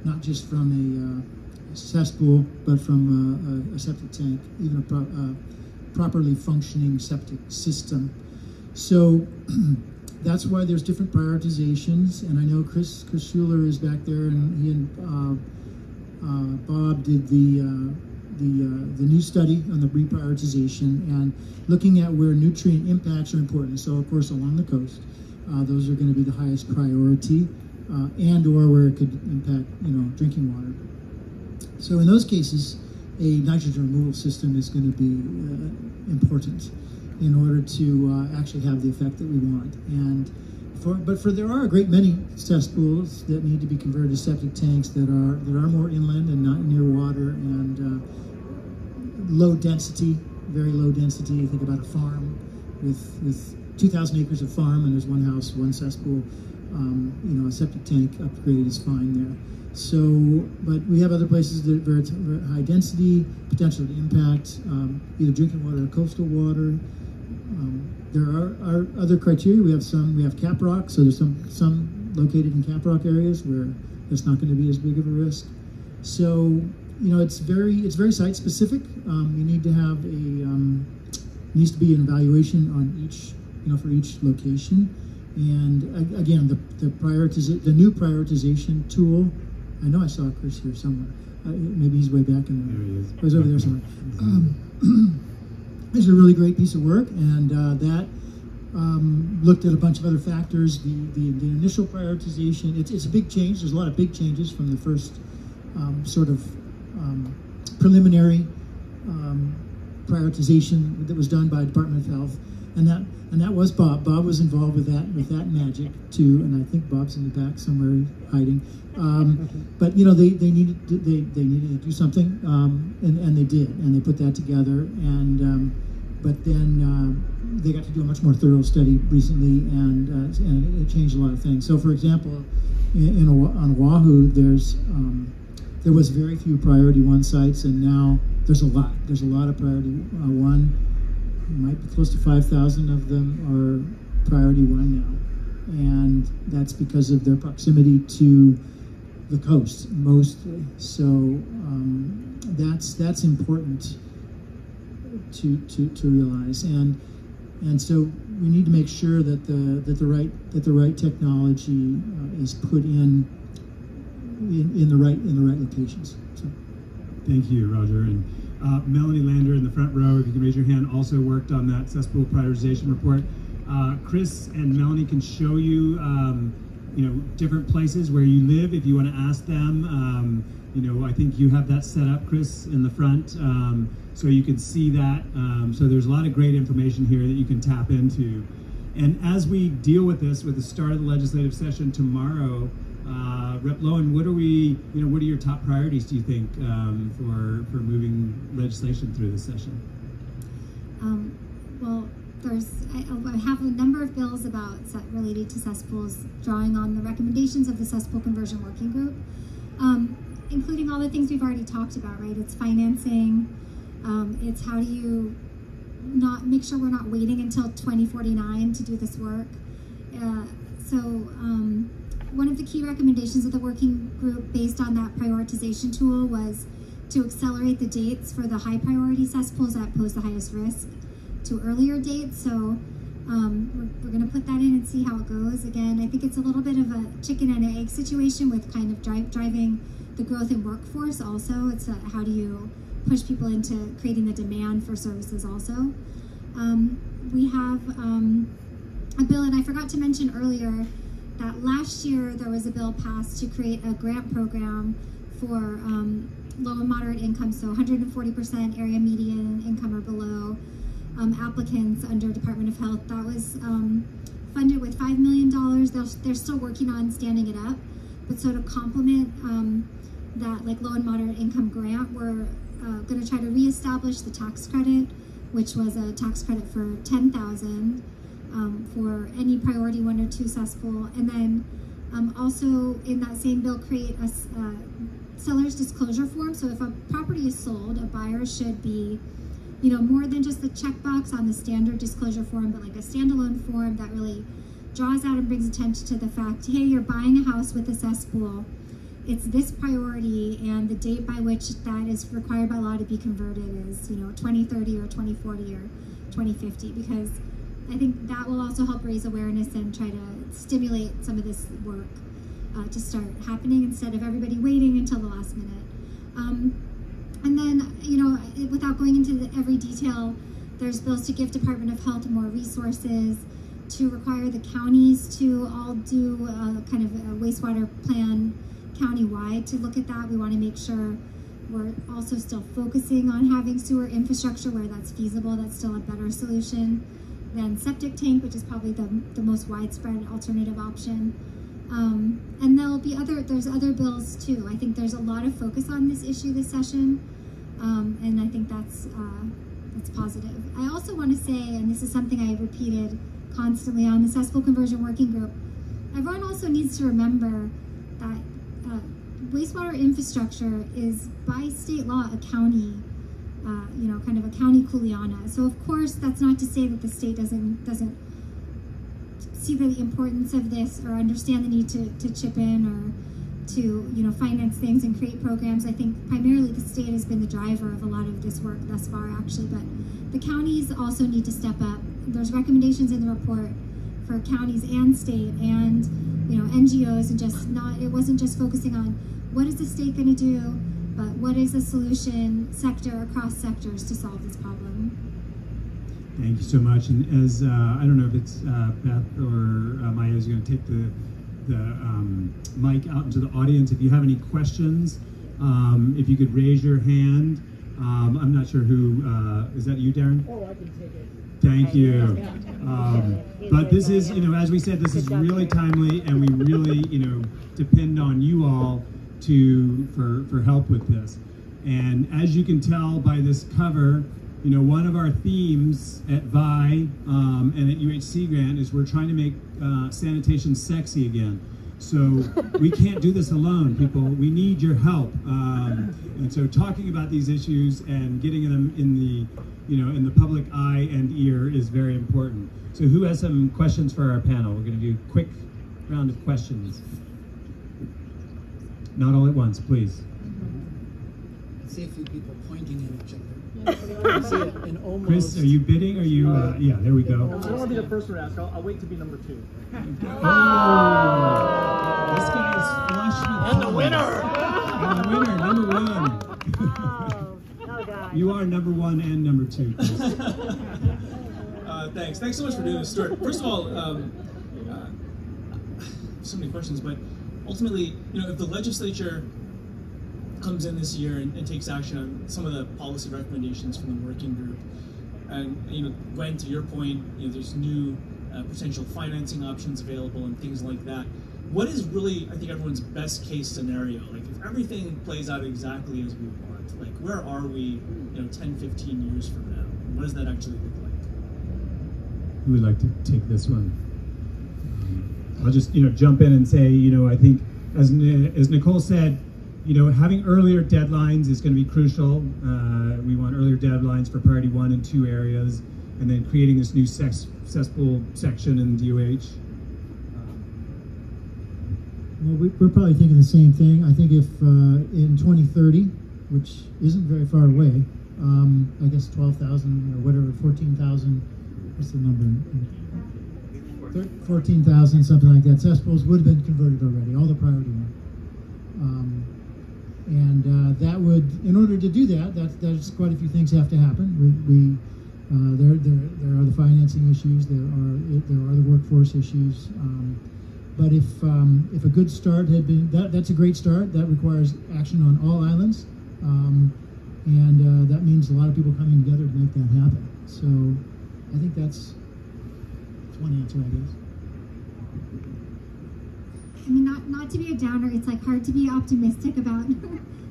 Speaker 5: not just from a cesspool, but from a septic tank, even a properly functioning septic system. So that's why there's different prioritizations, and I know Chris Schuler is back there, and he and Bob did the new study on the reprioritization and looking at where nutrient impacts are important. So of course along the coast, those are going to be the highest priority, and or where it could impact, you know, drinking water. So in those cases, a nitrogen removal system is going to be important in order to actually have the effect that we want. And but there are a great many cesspools that need to be converted to septic tanks that are more inland and not near water, and low density, very low density. You think about a farm with 2,000 acres of farm, and there's one house, one cesspool. You know, a septic tank upgrade is fine there. So, but we have other places that are very high density, potential to impact either drinking water or coastal water. There are other criteria. We have cap rock, so there's some located in cap rock areas where it's not going to be as big of a risk. So, you know, it's very site specific. You need to have needs to be an evaluation on each, you know, for each location. And again, the new prioritization tool. I know I saw Chris here somewhere. Maybe he's way back in there.
Speaker 2: There he is.
Speaker 5: He was over there somewhere. It's a really great piece of work, and that looked at a bunch of other factors. The initial prioritization, it's a big change. There's a lot of big changes from the first sort of preliminary prioritization that was done by Department of Health, and that was Bob. Bob was involved with that magic too, and I think Bob's in the back somewhere hiding. But you know, they needed to do something, and they did, and they put that together, and but then they got to do a much more thorough study recently, and it changed a lot of things. So, for example, on Oahu, there was very few priority 1 sites, and now there's a lot. There's a lot of priority 1. It might be close to 5,000 of them are priority 1 now, and that's because of their proximity to the coast mostly. So that's important to realize, and so we need to make sure that the right technology is put in the right locations. So.
Speaker 2: Thank you, Roger. And Melanie Lander in the front row, if you can raise your hand, also worked on that cesspool prioritization report. Chris and Melanie can show you, you know, different places where you live if you want to ask them. You know, I think you have that set up, Chris, in the front, so you can see that. So there's a lot of great information here that you can tap into. And as we deal with this, with the start of the legislative session tomorrow, Rep. Lowen, what are your top priorities, do you think, for moving legislation through this session?
Speaker 3: Well, I have a number of bills related to cesspools, drawing on the recommendations of the cesspool conversion working group, including all the things we've already talked about, right? It's financing, it's how do you not make sure we're not waiting until 2049 to do this work. One of the key recommendations of the working group based on that prioritization tool was to accelerate the dates for the high priority cesspools that pose the highest risk to earlier dates. So we're going to put that in and see how it goes. Again, I think it's a little bit of a chicken and egg situation with kind of driving the growth in workforce also. It's how do you push people into creating the demand for services also. We have a bill, and I forgot to mention earlier that last year there was a bill passed to create a grant program for low and moderate income, so 140% area median income or below applicants under Department of Health. That was funded with $5 million. They're still working on standing it up, but so to complement that like low and moderate income grant, we're going to try to reestablish the tax credit, which was a tax credit for $10,000 for any priority 1 or 2 cesspool, and then also in that same bill create a seller's disclosure form. So if a property is sold, a buyer should be, you know, more than just the checkbox on the standard disclosure form, but like a standalone form that really draws out and brings attention to the fact, hey, you're buying a house with a cesspool. It's this priority, and the date by which that is required by law to be converted is, you know, 2030 or 2040 or 2050, because I think that will also help raise awareness and try to stimulate some of this work to start happening instead of everybody waiting until the last minute. And then, you know, without going into every detail, there's bills to give Department of Health more resources, to require the counties to all do kind of a wastewater plan countywide to look at that. We want to make sure we're also still focusing on having sewer infrastructure where that's feasible. That's still a better solution than septic tank, which is probably the most widespread alternative option. And there's other bills too. I think there's a lot of focus on this issue this session, and I think that's positive. I also want to say, and this is something I repeated constantly on the cesspool conversion working group, everyone also needs to remember that wastewater infrastructure is by state law a county, you know, kind of a county kuleana. So of course that's not to say that the state doesn't see the importance of this or understand the need to chip in or to, you know, finance things and create programs. I think primarily the state has been the driver of a lot of this work thus far, actually, but the counties also need to step up. There's recommendations in the report for counties and state and, you know, NGOs, and just not, it wasn't just focusing on what is the state going to do, but what is the solution sector across sectors to solve this problem.
Speaker 2: Thank you so much. And as I don't know if it's Beth or Maya is going to take the mic out into the audience. If you have any questions, if you could raise your hand. I'm not sure who, is that you, Darren?
Speaker 6: Oh, I can take it.
Speaker 2: Thank you. But this is, you know, as we said, this is really timely, and we really, you know, depend on you all for help with this. And as you can tell by this cover, you know, one of our themes at VI and at UH Grant is we're trying to make sanitation sexy again. So we can't do this alone, people. We need your help. And so talking about these issues and getting them in the, you know, in the public eye and ear is very important. So who has some questions for our panel? We're going to do a quick round of questions. Not all at once, please.
Speaker 8: I see a few people pointing at each other.
Speaker 2: Chris, are you bidding? Are you? Yeah, there we go.
Speaker 6: I don't want to be the first one to ask. I'll wait to be number 2.
Speaker 2: This guy is flush with
Speaker 6: And the winner!
Speaker 2: And the winner, number 1. You are number 1 and number 2, Chris.
Speaker 9: Thanks. Thanks so much for doing this, Stuart. First of all, so many questions, but ultimately, you know, if the legislature comes in this year and takes action on some of the policy recommendations from the working group, and, you know, Gwen, to your point, you know, there's new potential financing options available and things like that. What is really, I think, everyone's best case scenario? Like, if everything plays out exactly as we want, like, where are we, you know, 10, 15 years from now? What does that actually look like?
Speaker 2: Who would like to take this one? I'll just, you know, jump in and say, you know, I think as Nicole said, you know, having earlier deadlines is going to be crucial. We want earlier deadlines for priority 1 and 2 areas, and then creating this new cesspool section in DOH.
Speaker 5: Well, we're probably thinking the same thing. I think if in 2030, which isn't very far away, I guess 12,000 or whatever, 14,000, what's the number? 14,000, something like that. Cesspools would have been converted already, all the priority 1. And that would, in order to do that, there's quite a few things have to happen. We There are the financing issues. There are the workforce issues. But if a good start had been, that's a great start. That requires action on all islands, and that means a lot of people coming together to make that happen. So I think that's one answer, I guess.
Speaker 3: I mean, not to be a downer, it's like hard to be optimistic about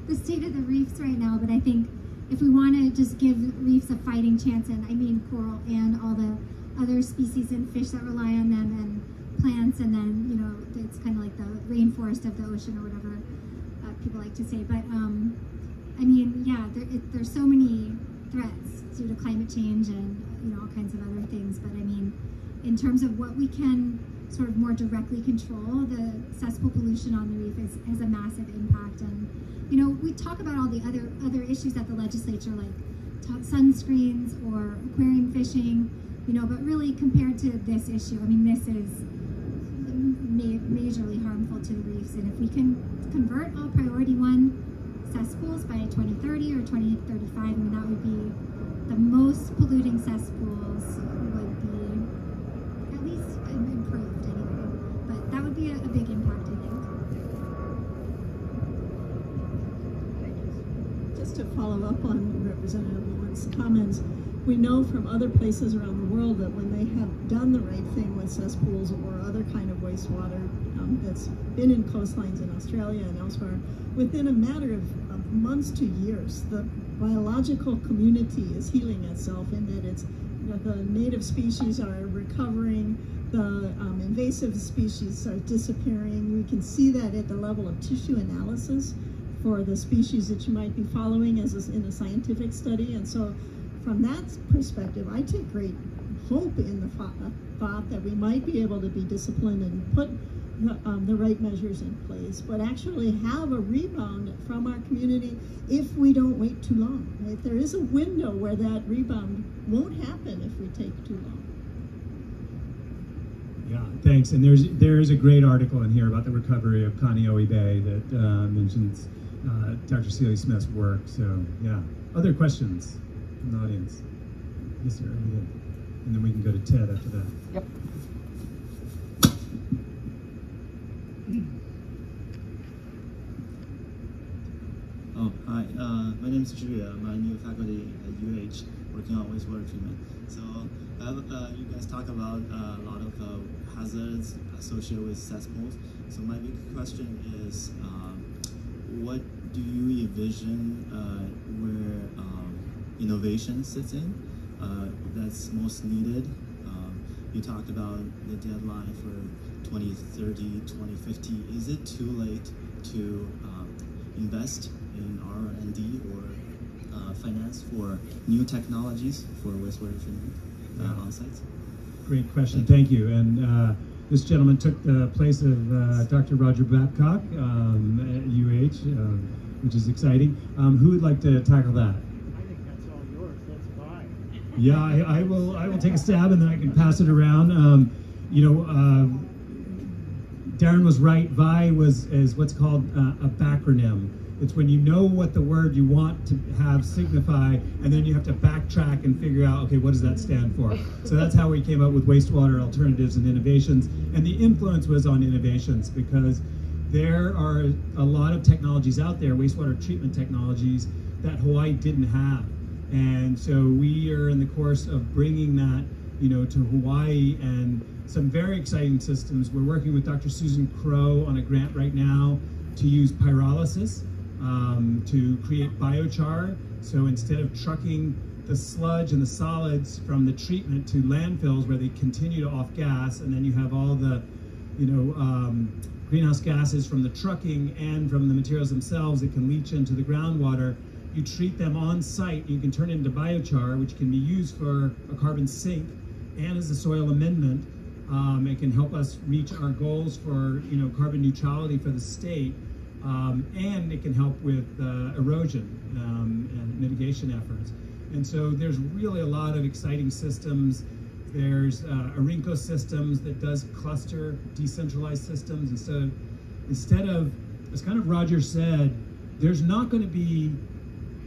Speaker 3: the state of the reefs right now, but I think if we want to just give reefs a fighting chance, and I mean coral and all the other species and fish that rely on them, and plants, and then, you know, it's kind of like the rainforest of the ocean or whatever people like to say. But I mean, yeah, there's so many threats due to climate change and, you know, all kinds of other things. But I mean, in terms of what we can sort of more directly control, the cesspool pollution on the reef has a massive impact. And, you know, we talk about all the other issues at the legislature, like sunscreens or aquarium fishing, you know, but really compared to this issue, I mean, this is majorly harmful to the reefs. And if we can convert all priority 1 cesspools by 2030 or 2035, I mean, that would be the most polluting cesspools would be at least improved anyway. But that would be a big impact, I think.
Speaker 7: Just to follow up on Representative Lowen's comments, we know from other places around the world that when they have done the right thing with cesspools or other kind of wastewater that's been in coastlines in Australia and elsewhere, within a matter of months to years, the biological community is healing itself in that it's, you know, the native species are recovering, the invasive species are disappearing. We can see that at the level of tissue analysis for the species that you might be following as in a scientific study. And so from that perspective, I take great hope in the thought that we might be able to be disciplined and put the right measures in place, but actually have a rebound from our community if we don't wait too long. Right? There is a window where that rebound won't happen if we take too long.
Speaker 2: Yeah, thanks. And there is a great article in here about the recovery of Kaneohe Bay that mentions Dr. Celia Smith's work. So yeah, other questions from the audience? Yes, sir. And then we can go to Ted after that.
Speaker 10: Yep.
Speaker 11: Oh, hi. My name is Julia. I'm a new faculty at UH working on wastewater treatment. So you guys talk about a lot of hazards associated with cesspools. So my big question is, what do you envision where innovation sits in that's most needed? You talked about the deadline for 2030, 2050. Is it too late to invest in R&D or finance for new technologies for wastewater treatment on sites?
Speaker 2: Great question, thank you. And this gentleman took the place of Dr. Roger Babcock at UH, which is exciting. Who would like to tackle that?
Speaker 6: I think that's all yours. That's fine.
Speaker 2: Yeah, I will take a stab and then I can pass it around. Darren was right. VI is what's called a backronym. It's when you know what the word you want to have signify, and then you have to backtrack and figure out, okay, what does that stand for? So that's how we came up with wastewater alternatives and innovations. And the influence was on innovations because there are a lot of technologies out there, wastewater treatment technologies, that Hawaii didn't have. And so we are in the course of bringing that, to Hawaii, and some very exciting systems. We're working with Dr. Susan Crow on a grant right now to use pyrolysis to create biochar. So instead of trucking the sludge and the solids from the treatment to landfills where they continue to off gas, and then you have all the, greenhouse gases from the trucking and from the materials themselves that can leach into the groundwater, you treat them on site. You can turn it into biochar, which can be used for a carbon sink and as a soil amendment. It can help us reach our goals for carbon neutrality for the state, and it can help with erosion and mitigation efforts. And so there's really a lot of exciting systems. There's Arinco Systems that does cluster decentralized systems. Instead of, as kind of Roger said, there's not going to be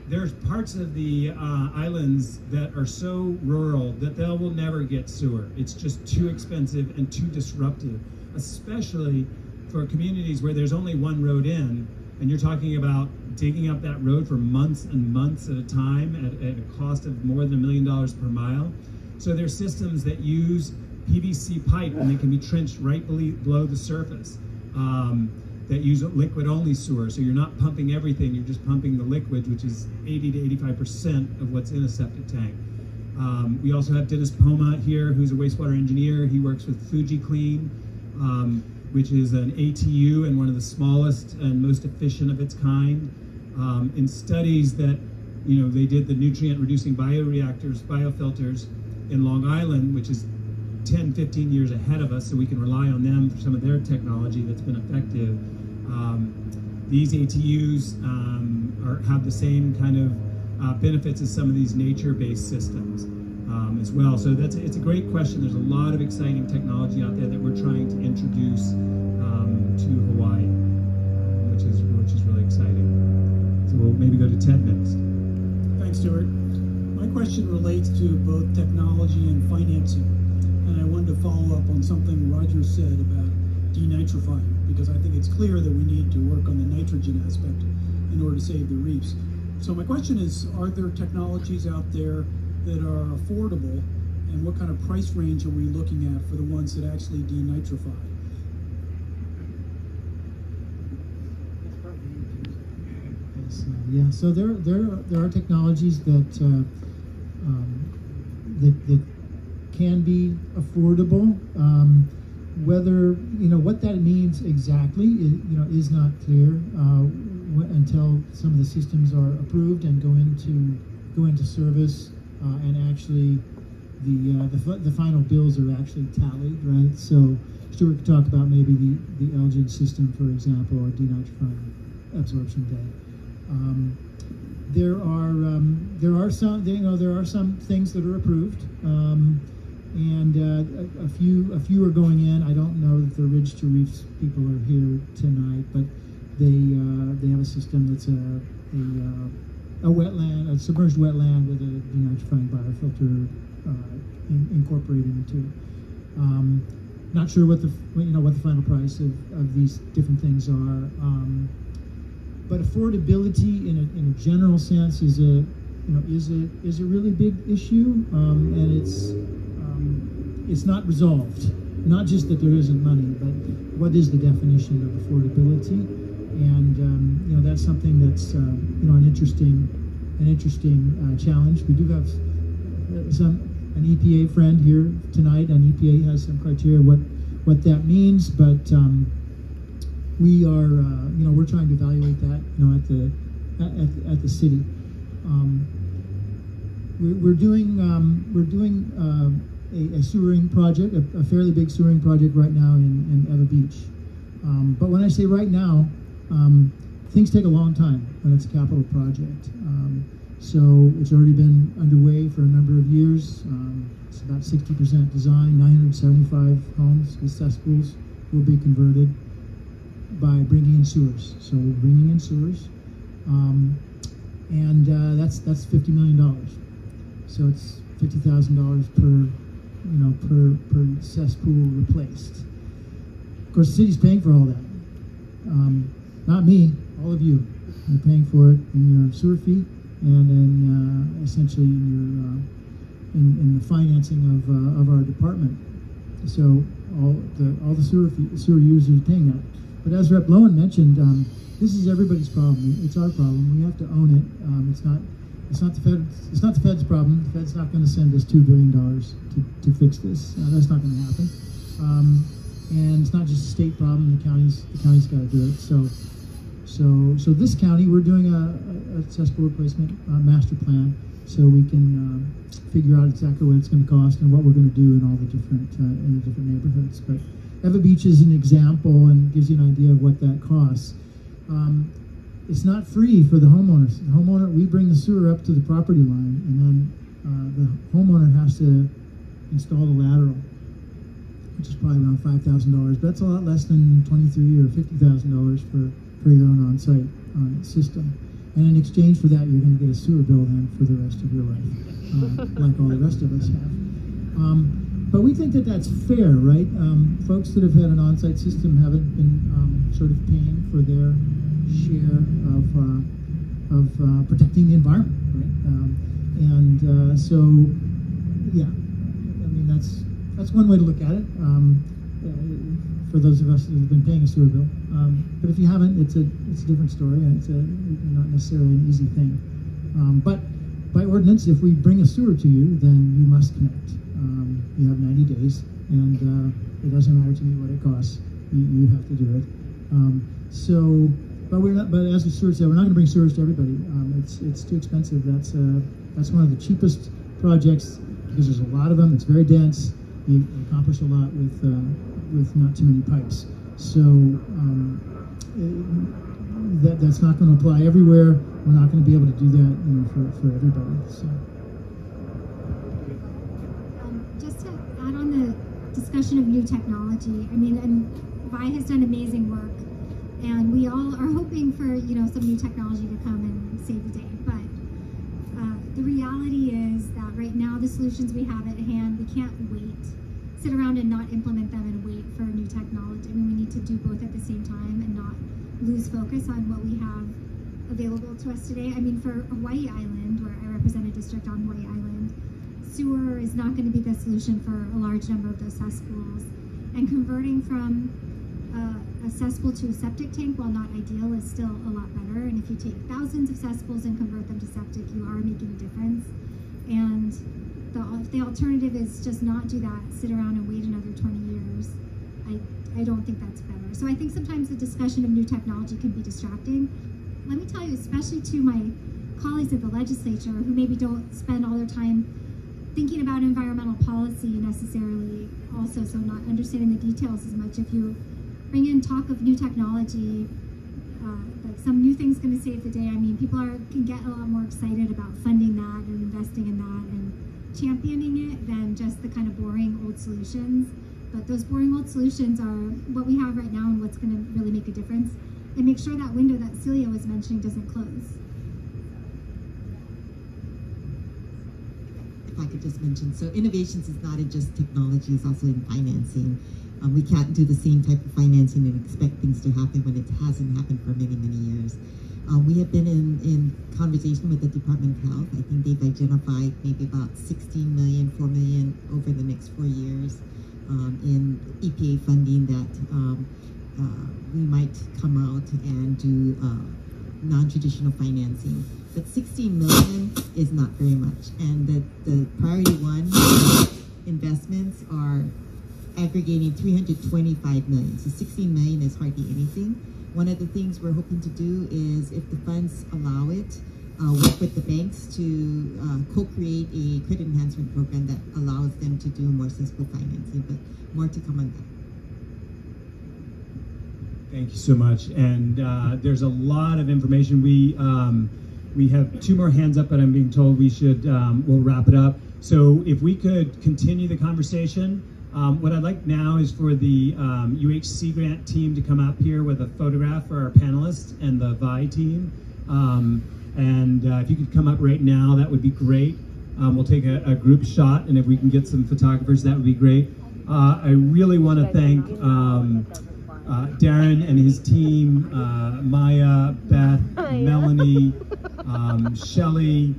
Speaker 2: there's parts of the islands that are so rural that they will never get sewer. It's just too expensive and too disruptive, especially for communities where there's only one road in, and you're talking about digging up that road for months and months at a time at a cost of more than $1 million per mile. So there's systems that use PVC pipe, and they can be trenched right below the surface, that use liquid-only sewer. So you're not pumping everything, you're just pumping the liquid, which is 80 to 85% of what's in a septic tank. We also have Dennis Poma here, who's a wastewater engineer. He works with Fuji Clean, which is an ATU and one of the smallest and most efficient of its kind. In studies that, they did the nutrient-reducing bioreactors, biofilters in Long Island, which is 10, 15 years ahead of us, so we can rely on them for some of their technology that's been effective. These ATUs have the same kind of benefits as some of these nature-based systems as well. So it's a great question. There's a lot of exciting technology out there that we're trying to introduce to Hawaii, which is really exciting. So we'll maybe go to Ted next.
Speaker 10: Thanks, Stuart. My question relates to both technology and financing. And I wanted to follow up on something Roger said about denitrifying, because I think it's clear that we need to work on the nitrogen aspect in order to save the reefs. So my question is, are there technologies out there that are affordable, and what kind of price range are we looking at for the ones that actually denitrify?
Speaker 5: Yeah, so there are technologies that that can be affordable. Whether what that means exactly is not clear until some of the systems are approved and go into service, and actually the final bills are actually tallied, right? So Stuart could talk about maybe the Elgin system, for example, or denitrifying absorption bay. There are some things that are approved, and a few are going in. I don't know that the Ridge to Reefs people are here tonight, but they have a system that's a wetland, a submerged wetland with a denitrifying biofilter incorporated into it. Not sure what the final price of these different things are. But affordability, in a general sense, is a really big issue, and it's not resolved. Not just that there isn't money, but what is the definition of affordability? And that's something that's an interesting challenge. We do have an EPA friend here tonight, and EPA has some criteria what that means, but. We are, we're trying to evaluate that, at the city. We're doing a sewering project, a fairly big sewering project right now in Eva Beach. But when I say right now, things take a long time when it's a capital project. So it's already been underway for a number of years. It's about 60% design. 975 homes with cesspools will be converted by bringing in sewers. So we're bringing in sewers, and that's $50 million. So it's $50,000 per cesspool replaced. Of course, the city's paying for all that. Not me, all of you. You're paying for it in your sewer fee, and in essentially in the financing of our department. So all the sewer users are paying that. But as Rep. Lowen mentioned, this is everybody's problem. It's our problem. We have to own it. It's not the Fed's problem. The Fed's not going to send us $2 billion to fix this. That's not going to happen. And it's not just a state problem. The county's got to do it. So this county, we're doing a cesspool replacement master plan, so we can figure out exactly what it's going to cost and what we're going to do in all the different neighborhoods. But Eva Beach is an example and gives you an idea of what that costs. It's not free for the homeowners. The homeowner, we bring the sewer up to the property line, and then the homeowner has to install the lateral, which is probably around $5,000. But that's a lot less than $23,000 or $50,000 for your own on-site system. And in exchange for that, you're going to get a sewer bill then for the rest of your life, like all the rest of us have. But we think that that's fair, right? Folks that have had an on-site system haven't been sort of paying for their share of protecting the environment, right? So, yeah, I mean that's one way to look at it. For those of us that have been paying a sewer bill, but if you haven't, it's a different story, and it's not necessarily an easy thing. But by ordinance, if we bring a sewer to you, then you must connect. You have 90 days, and it doesn't matter to me what it costs. You have to do it. But we're not. But as the steward said, we're not going to bring sewers to everybody. It's too expensive. That's one of the cheapest projects because there's a lot of them. It's very dense. You accomplish a lot with not too many pipes. So that's not going to apply everywhere. We're not going to be able to do that, for everybody. So.
Speaker 3: Just to add on the discussion of new technology, I mean, and Vi has done amazing work, and we all are hoping for some new technology to come and save the day. But the reality is that right now the solutions we have at hand, we can't sit around and not implement them and wait for new technology. I mean, we need to do both at the same time and not lose focus on what we have available to us today. I mean, for Hawaii Island, where I represent a district on Hawaii Island, sewer is not going to be the solution for a large number of those cesspools. And converting from a cesspool to a septic tank, while not ideal, is still a lot better. And if you take thousands of cesspools and convert them to septic, you are making a difference. And the alternative is just not do that, sit around and wait another 20 years. I don't think that's better. So I think sometimes the discussion of new technology can be distracting. Let me tell you, especially to my colleagues at the legislature who maybe don't spend all their time thinking about environmental policy necessarily also, so not understanding the details as much. If you bring in talk of new technology, like some new thing's going to save the day, I mean, people can get a lot more excited about funding that and investing in that and championing it than just the kind of boring old solutions. But those boring old solutions are what we have right now and what's going to really make a difference, and make sure that window that Celia was mentioning doesn't close.
Speaker 4: If I could just mention, so innovations is not in just technology, it's also in financing. We can't do the same type of financing and expect things to happen when it hasn't happened for many, many years. We have been in conversation with the Department of Health. I think they've identified maybe about 16 million, 4 million over the next 4 years in EPA funding that we might come out and do non-traditional financing. But 16 million is not very much. And the priority one investments are aggregating 325 million. So 16 million is hardly anything. One of the things we're hoping to do is, if the funds allow it, work with the banks to co-create a credit enhancement program that allows them to do more sensible financing, but more to come on that.
Speaker 2: Thank you so much. And there's a lot of information. We have 2 more hands up, but I'm being told we should, we'll wrap it up. So if we could continue the conversation. What I'd like now is for the UH Sea Grant team to come up here with a photograph for our panelists and the VI team. If you could come up right now, that would be great. We'll take a group shot, and if we can get some photographers, that would be great. I really want to thank Darren and his team, Maya, Beth, Melanie, Shelley,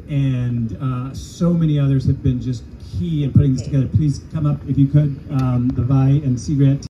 Speaker 2: and so many others have been just key in putting this together. Please come up if you could, the VI and Sea Grant team.